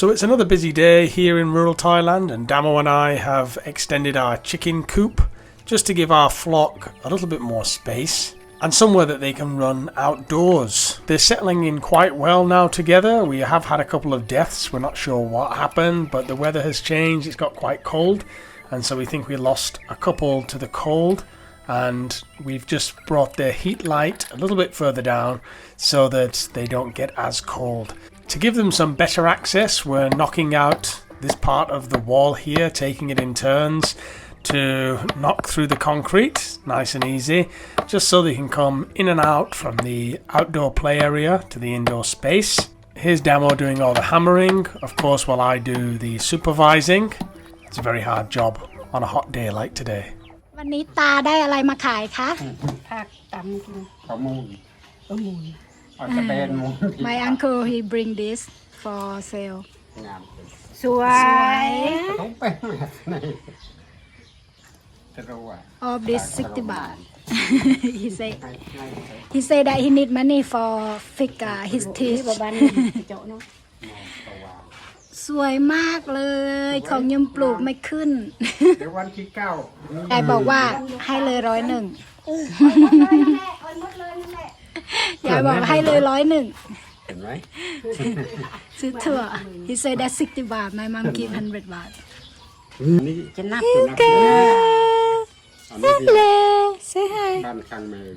So it's another busy day here in rural Thailand, and Damo and I have extended our chicken coop just to give our flock a little bit more space and somewhere that they can run outdoors. They're settling in quite well now together. We have had a couple of deaths. We're not sure what happened, but the weather has changed. It's got quite cold, and so we think we lost a couple to the cold, and we've just brought their heat light a little bit further down so that they don't get as cold. To give them some better access, we're knocking out this part of the wall here, taking it in turns to knock through the concrete, nice and easy, just so they can come in and out from the outdoor play area to the indoor space. Here's Damo doing all the hammering, of course, while I do the supervising. It's a very hard job on a hot day like today. วันนี้ตาได้อะไรมาขายคะผักตำกินข้าวมูล My uncle he bring this for sale สวยต้องเป็นแบบไหน All this 60 baht he say that he need money for fix his teeth สวยมากเลยของยังปลูกไม่ขึ้นเดี๋ยววันที่9ยายบอกว่าให้เลย101ยายบอกให้เลย101เห็นไหมซื้อถั่ว he say that 60 baht my mom give 100 baht นี่จะนับHello say hi บ้านข้างเมย์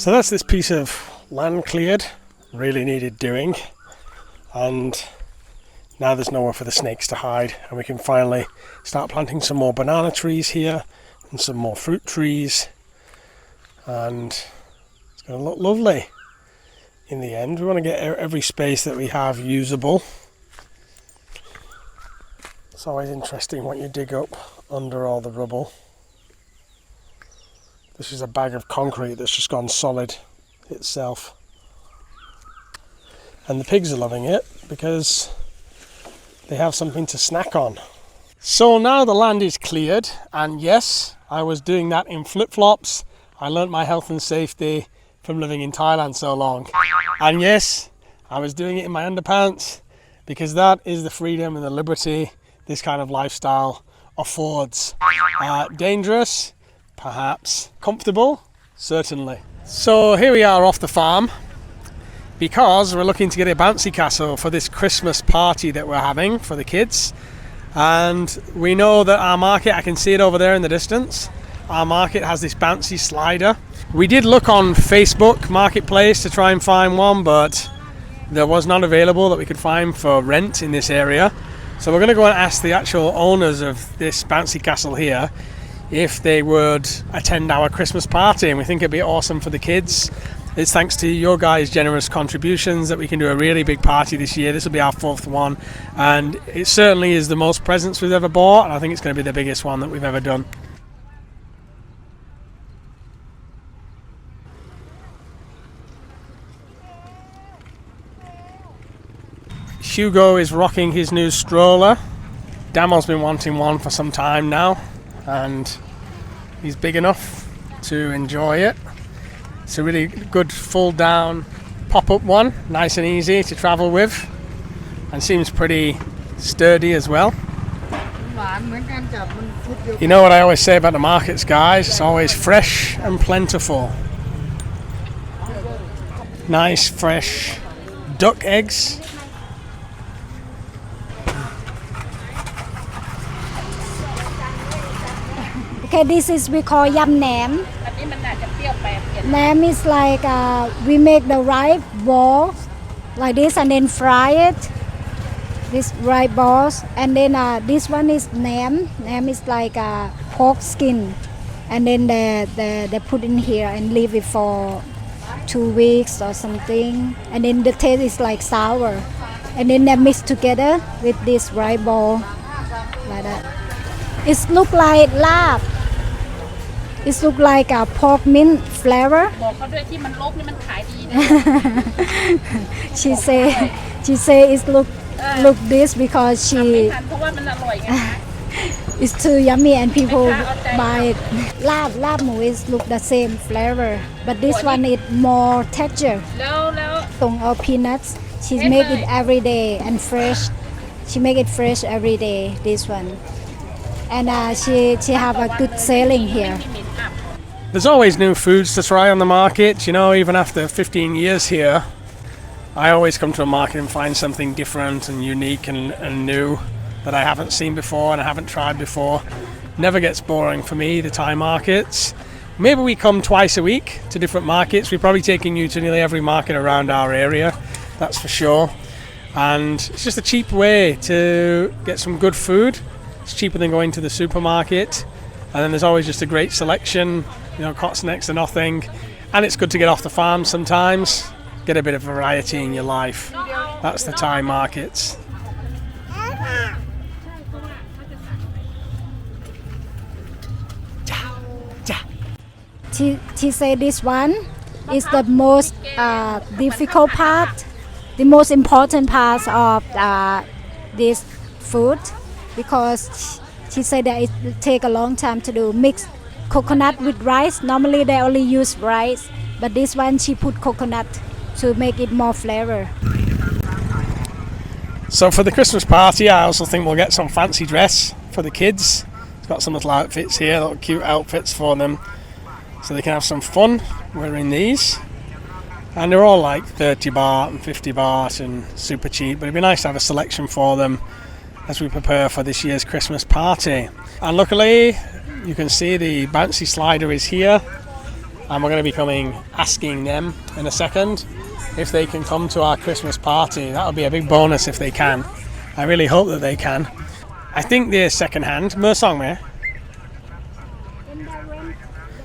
So that's this piece of land cleared, really needed doing, and now there's nowhere for the snakes to hide, and we can finally start planting some more banana trees here and some more fruit trees, and it's going to look lovely in the end. We want to get every space that we have usable. It's always interesting what you dig up under all the rubble. This is a bag of concrete that's just gone solid itself. And the pigs are loving it because they have something to snack on. So now the land is cleared, and yes, I was doing that in flip-flops. I learnt my health and safety from living in Thailand so long. And yes, I was doing it in my underpants because that is the freedom and the liberty this kind of lifestyle affords. Dangerous? Perhaps. Comfortable? Certainly. So here we are off the farm because we're looking to get a bouncy castle for this Christmas party that we're having for the kids. And we know that our market, I can see it over there in the distance, our market has this bouncy slider We did look on Facebook Marketplace to try and find one, but there was none available that we could find for rent in this area. So we're going to go and ask the actual owners of this bouncy castle here if they would attend our Christmas party, and we think it'd be awesome for the kids. It's thanks to your guys' generous contributions that we can do a really big party this year. This will be our 4th one, and it certainly is the most presents we've ever bought, and I think it's going to be the biggest one that we've ever done. Hugo is rocking his new stroller. Damo's been wanting one for some time now, and he's big enough to enjoy it. It's a really good full down pop-up one, nice and easy to travel with, and seems pretty sturdy as well. You know what I always say about the markets, guys, it's always fresh and plentiful. Nice fresh duck eggs. Okay, this is we call yam nam. Nam is like we make the rice balls like this and then fry it. This rice balls, and then this one is nam. Nam is like pork skin, and then they put in here and leave it for 2 weeks or something, and then the taste is like sour, and then they mix together with this rice ball like that. It look like lard. It look like a pork mint flavor. She say it look this because she it's too yummy and people buy it. Lard mu is look the same flavor, but this one is more texture. Tong or peanuts. She make it every day and fresh. She make it fresh every day. This one, and she have a good selling here. There's always new foods to try on the market, you know, even after 15 years here. I always come to a market and find something different and unique and new that I haven't seen before and I haven't tried before. Never gets boring for me, the Thai markets. Maybe we come twice a week to different markets. We're probably taking you to nearly every market around our area, that's for sure. And it's just a cheap way to get some good food. It's cheaper than going to the supermarket. And then there's always just a great selection, you know, costs next to nothing. And it's good to get off the farm sometimes, get a bit of variety in your life. That's the Thai markets. She said this one is the most difficult part, the most important part of this food, because she said that it will take a long time to do. Mix coconut with rice. Normally they only use rice, but this one she put coconut to make it more flavor. So for the Christmas party, I also think we'll get some fancy dress for the kids. It's got some little outfits here, little cute outfits for them, so they can have some fun wearing these. And they're all like 30 baht and 50 baht and super cheap, but it'd be nice to have a selection for them as we prepare for this year's Christmas party. And luckily, you can see the bouncy slider is here, and we're going to be asking them in a second if they can come to our Christmas party. That'll be a big bonus if they can. I really hope that they can. I think they're second hand.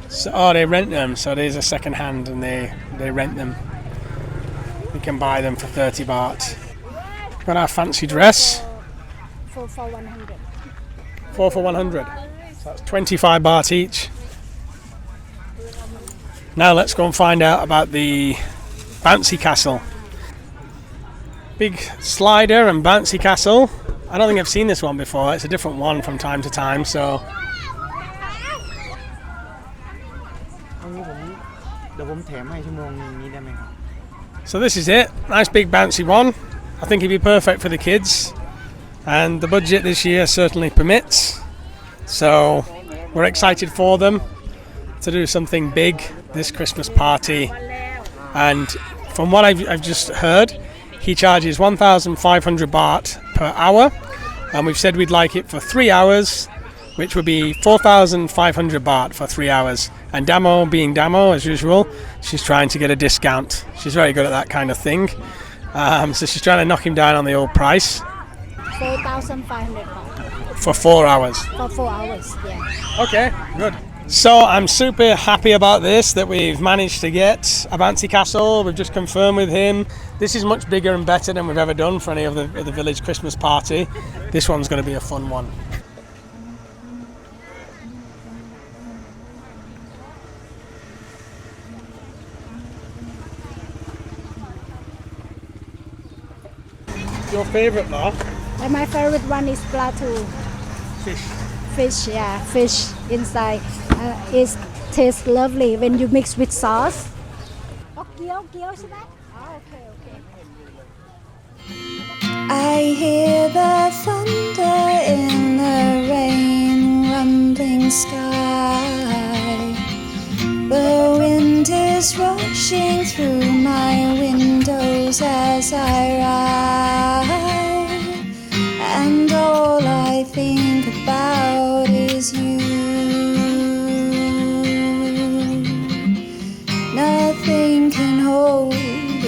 So, they rent them, so there's a second hand and they rent them. We can buy them for 30 baht. Got our fancy dress. 4 for 100. 4 for 100. So that's 25 baht each. Now let's go and find out about the bouncy castle. Big slider and bouncy castle. I don't think I've seen this one before. It's a different one from time to time, so this is it. Nice big bouncy one. I think it'd be perfect for the kids. And the budget this year certainly permits, so we're excited for them to do something big this Christmas party. And from what I've just heard, he charges 1,500 baht per hour, and we've said we'd like it for 3 hours, which would be 4,500 baht for 3 hours, And Damo, being Damo as usual, she's trying to get a discount. She's very good at that kind of thing. So she's trying to knock him down on the old price. 4,500 for 4 hours. for 4 hours. Yeah. Okay, good. So I'm super happy about this, that we've managed to get a bouncy castle. We've just confirmed with him. This is much bigger and better than we've ever done for any of the village Christmas party. This one's going to be a fun one. Your favourite, though? And my favorite one is plato. Fish. Fish, yeah, fish inside. It tastes lovely when you mix with sauce. Oh, gyao,ใช่ไหม? Oh, okay. I hear the thunder in the rain, rumbling sky. The wind is rushing through my windows as I ride, and all I think about is you. Nothing can hold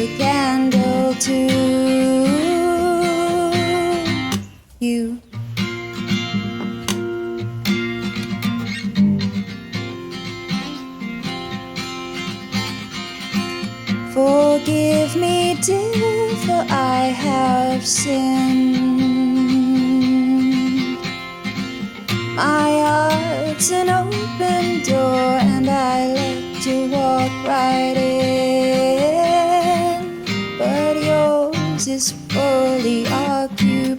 a candle to you. Forgive me, dear, for I have sinned. My heart's an open door, and I let you walk right in, but yours is fully occupied.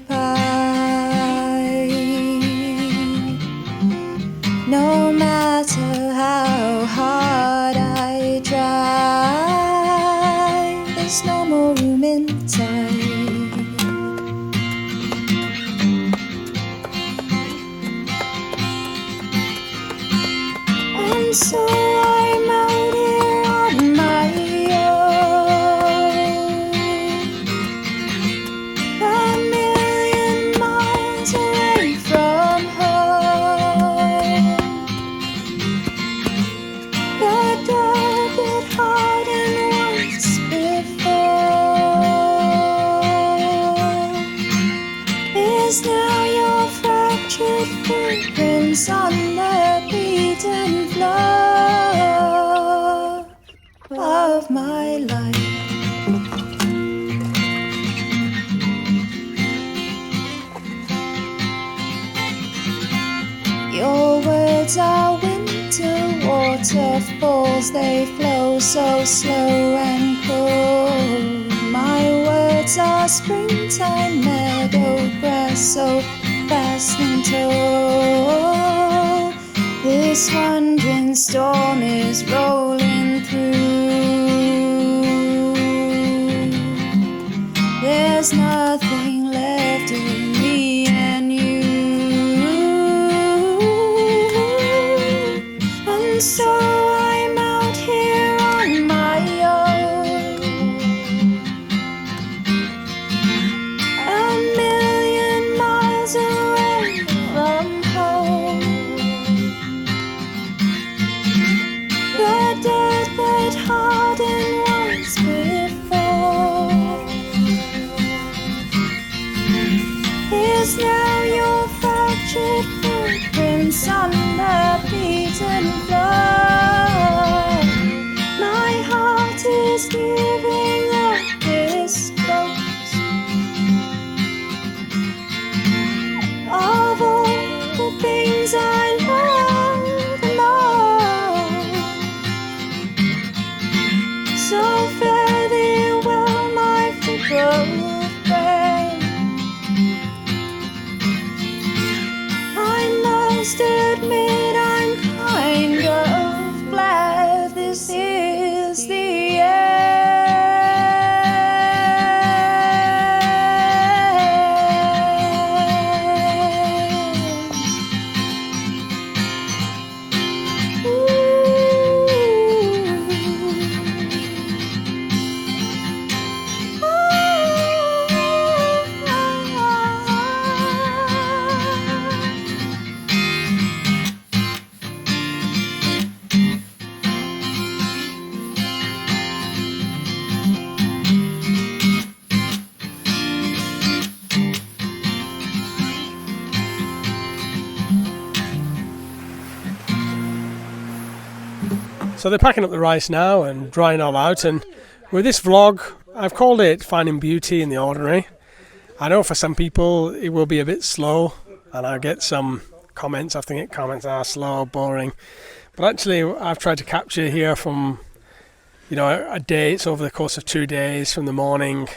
No matter how hard I try, there's no more room inside. And so I'm out here on my own, a million miles away from home. The door that hardened once before is now your fractured footprints on the beaten floor of my life. Your words are winter waterfalls, they flow so slow and cool. My words are springtime meadow grass, so fast and tall. This wandering storm is rolling through. There's nothing left of me and you. And so I'm out here on my own, a million miles away from home. The dirt that hardened once before is now your fractured footprints on the beaten floor. My heart is giving up this ghost of all the things I love the most. So fare thee well, my fickle friend. I must admit I'm kind So they're packing up the rice now and drying all out, and with this vlog I've called it Finding Beauty in the Ordinary. I know for some people it will be a bit slow, and I'll get some comments. I think comments are slow, boring, but actually I've tried to capture here from, you know, a day. It's over the course of 2 days, from the morning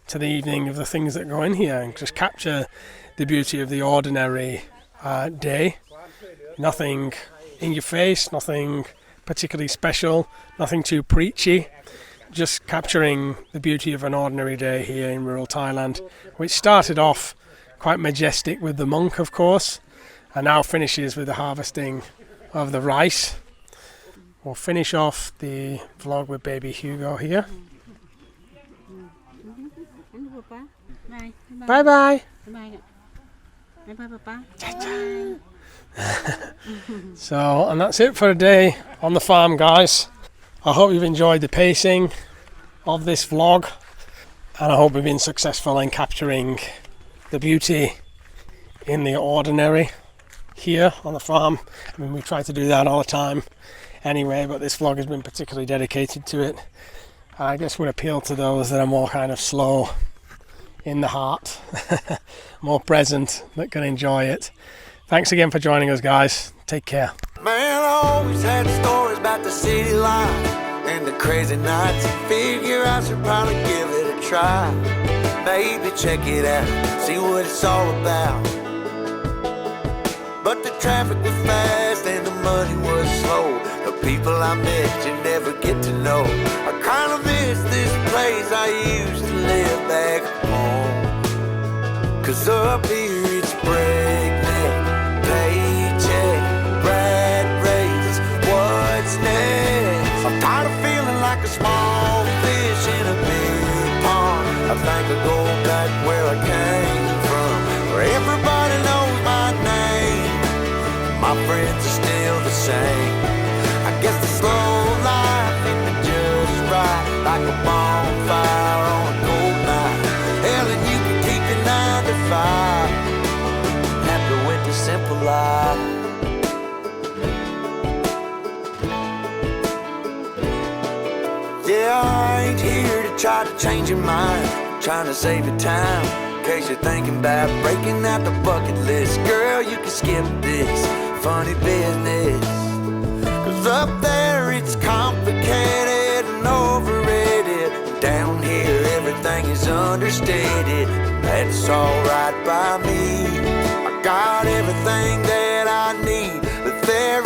to the evening, of the things that go in here, and just capture the beauty of the ordinary day. Nothing in your face, nothing particularly special, nothing too preachy, just capturing the beauty of an ordinary day here in rural Thailand, which started off quite majestic with the monk, of course, and now finishes with the harvesting of the rice. We'll finish off the vlog with baby Hugo here. Bye bye. So, and that's it for a day on the farm, guys. I hope you've enjoyed the pacing of this vlog, and I hope we've been successful in capturing the beauty in the ordinary here on the farm. I mean, we try to do that all the time anyway, but this vlog has been particularly dedicated to it. I guess would appeal to those that are more kind of slow in the heart, more present, that can enjoy it. Thanks again for joining us, guys. Take care. Man, I always had stories about the city life and the crazy nights. Figure I should probably give it a try. Maybe check it out, see what it's all about. But the traffic was fast and the money was slow. The people I met you never get to know. I kinda miss this place I used to live back home. 'Cause up here it's breakneck, paycheck, rat race, what's next? I'm tired of feeling like a small fish in a big pond. I think I'll go back where I came from, where everybody knows my name. My friends are still the same. I guess the slow life hit me just right, like a bonfire on a cold night. Hell, and you can keep your 9 to 5, happy with the simple life. Yeah, I ain't here to try to change your mind, I'm trying to save your time, in case you're thinking about breaking out the bucket list. Girl, you can skip this funny business, 'cause up there it's complicated and overrated. Down here everything is understated. That's alright by me. I got everything that I need, but there